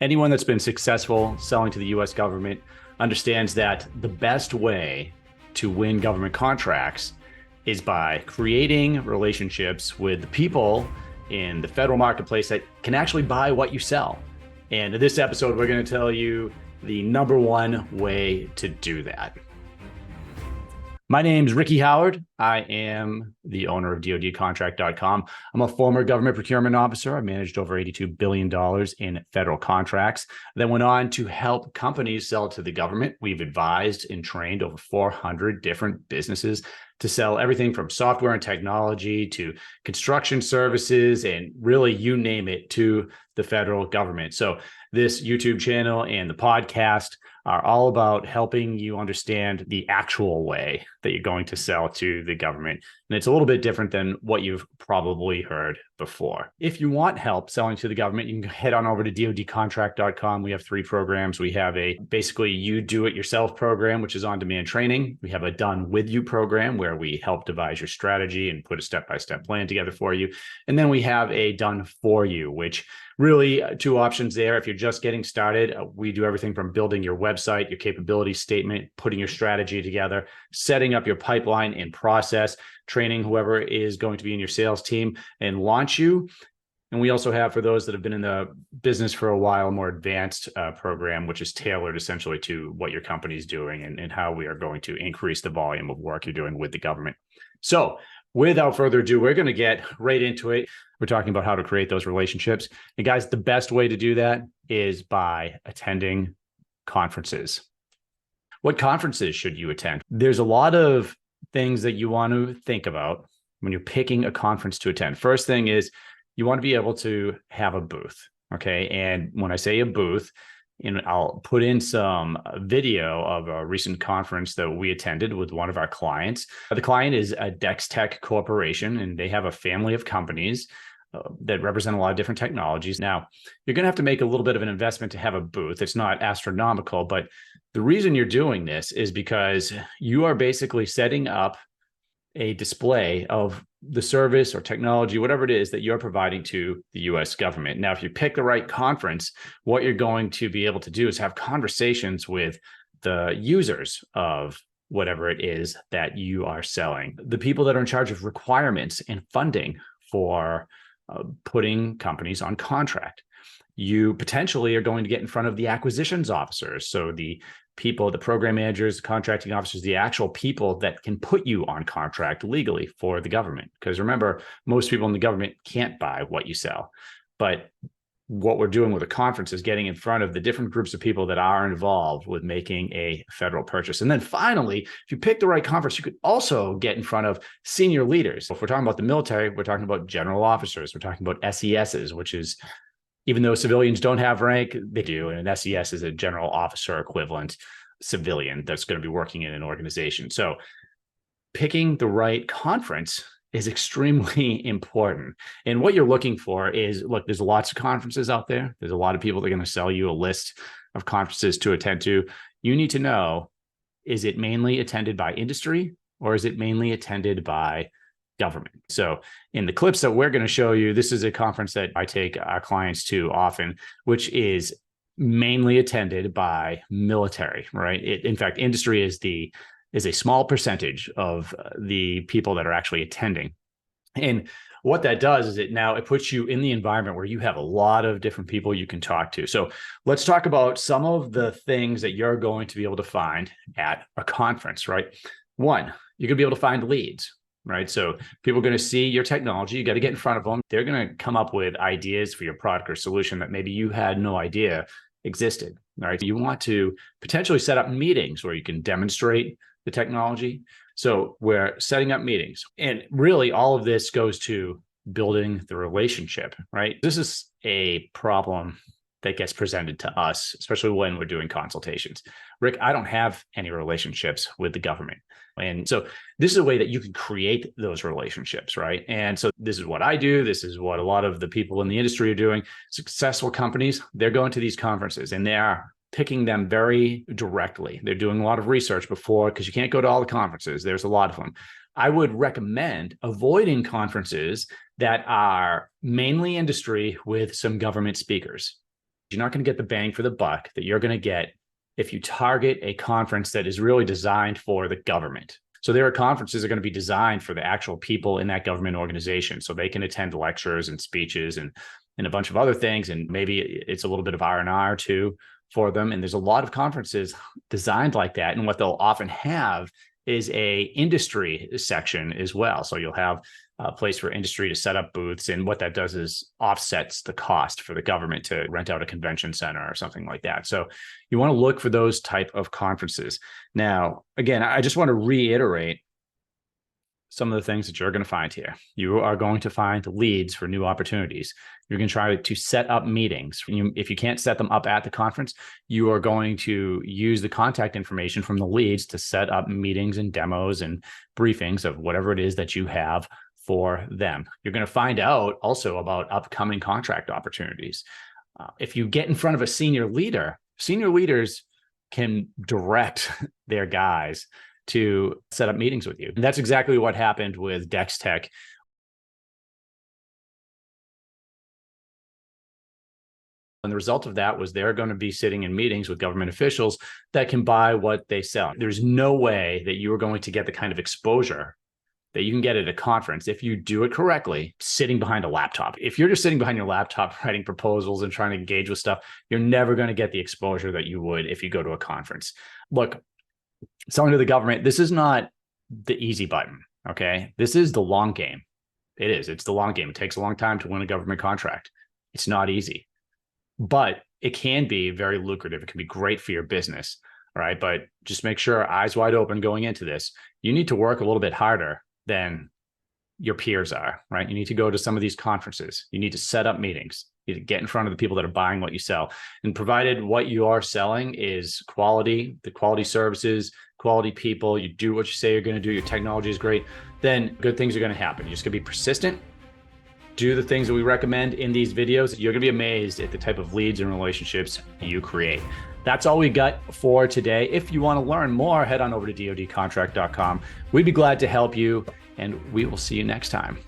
Anyone that's been successful selling to the US government understands that the best way to win government contracts is by creating relationships with the people in the federal marketplace that can actually buy what you sell. And in this episode, we're going to tell you the number one way to do that. My name's Ricky Howard. I am the owner of DoDContract.com. I'm a former government procurement officer. I managed over $82 billion in federal contracts. Then went on to help companies sell to the government. We've advised and trained over 400 different businesses to sell everything from software and technology to construction services and really you name it to the federal government. So this YouTube channel and the podcast are all about helping you understand the actual way that you're going to sell to the government. And it's a little bit different than what you've probably heard before. If you want help selling to the government, you can head on over to DoDContract.com. We have 3 programs. We have a basically you do it yourself program, which is on-demand training. We have a done with you program where we help devise your strategy and put a step-by-step plan together for you. And then we have a done for you, which really 2 options there. If you're just getting started, we do everything from building your website, your capability statement, putting your strategy together, setting up your pipeline and process, training whoever is going to be in your sales team and launch you. And we also have, for those that have been in the business for a while, a more advanced program, which is tailored essentially to what your company is doing and how we are going to increase the volume of work you're doing with the government. So without further ado, we're going to get right into it. We're talking about how to create those relationships. And guys, the best way to do that is by attending conferences. What conferences should you attend? There's a lot of things that you want to think about when you're picking a conference to attend. First thing is you want to be able to have a booth. Okay. And when I say a booth, I'll put in some video of a recent conference that we attended with one of our clients. The client is a Dextech Corporation, and they have a family of companies that represent a lot of different technologies. Now, you're going to have to make a little bit of an investment to have a booth. It's not astronomical, but the reason you're doing this is because you are basically setting up a display of the service or technology, whatever it is that you're providing to the US government. Now, if you pick the right conference, what you're going to be able to do is have conversations with the users of whatever it is that you are selling, the people that are in charge of requirements and funding for putting companies on contract. You potentially are going to get in front of the acquisitions officers. So the people, the program managers, the contracting officers, the actual people that can put you on contract legally for the government. Because remember, most people in the government can't buy what you sell. But what we're doing with a conference is getting in front of the different groups of people that are involved with making a federal purchase. And then finally, if you pick the right conference, you could also get in front of senior leaders. If we're talking about the military, we're talking about general officers. We're talking about SESs, which is, even though civilians don't have rank, they do. And an SES is a general officer equivalent civilian that's going to be working in an organization. So picking the right conference is extremely important. And what you're looking for is, look, there's lots of conferences out there. There's a lot of people that are going to sell you a list of conferences to attend to. You need to know, is it mainly attended by industry or is it mainly attended by government? So in the clips that we're going to show you, this is a conference that I take our clients to often, which is mainly attended by military, right? In fact, industry is a small percentage of the people that are actually attending. And what that does is it puts you in the environment where you have a lot of different people you can talk to. So let's talk about some of the things that you're going to be able to find at a conference, right? One, you're going to be able to find leads. Right. So people are going to see your technology. You got to get in front of them. They're going to come up with ideas for your product or solution that maybe you had no idea existed. All right. You want to potentially set up meetings where you can demonstrate the technology. So we're setting up meetings. And really, all of this goes to building the relationship. Right. This is a problem that gets presented to us, especially when we're doing consultations. Rick, I don't have any relationships with the government. And so this is a way that you can create those relationships, right? And so this is what I do. This is what a lot of the people in the industry are doing. Successful companies, they're going to these conferences and they are picking them very directly. They're doing a lot of research before, because you can't go to all the conferences. There's a lot of them. I would recommend avoiding conferences that are mainly industry with some government speakers. You're not going to get the bang for the buck that you're going to get if you target a conference that is really designed for the government. So there are conferences that are going to be designed for the actual people in that government organization, so they can attend lectures and speeches and a bunch of other things. And maybe it's a little bit of R&R too for them. And there's a lot of conferences designed like that. And what they'll often have is a industry section as well. So you'll have a place for industry to set up booths. And what that does is offsets the cost for the government to rent out a convention center or something like that. So you want to look for those type of conferences. Now, again, I just want to reiterate some of the things that you're going to find here. You are going to find leads for new opportunities. You're going to try to set up meetings. If you can't set them up at the conference, you are going to use the contact information from the leads to set up meetings and demos and briefings of whatever it is that you have for them. You're going to find out also about upcoming contract opportunities. If you get in front of a senior leader, senior leaders can direct their guys to set up meetings with you. And that's exactly what happened with Dextech. And the result of that was they're going to be sitting in meetings with government officials that can buy what they sell. There's no way that you are going to get the kind of exposure that you can get at a conference if you do it correctly, sitting behind a laptop. If you're just sitting behind your laptop writing proposals and trying to engage with stuff, you're never going to get the exposure that you would if you go to a conference. Look, selling to the government, this is not the easy button, okay? This is the long game. It is. It's the long game. It takes a long time to win a government contract. It's not easy, but it can be very lucrative. It can be great for your business, all right? But just make sure, eyes wide open going into this. You need to work a little bit harder than your peers are, right? You need to go to some of these conferences. You need to set up meetings. You need to get in front of the people that are buying what you sell. And provided what you are selling is quality, the quality services, quality people, you do what you say you're going to do, your technology is great, then good things are going to happen. You're just going to be persistent, do the things that we recommend in these videos. You're going to be amazed at the type of leads and relationships you create. That's all we got for today. If you want to learn more, head on over to dodcontract.com. We'd be glad to help you, and we will see you next time.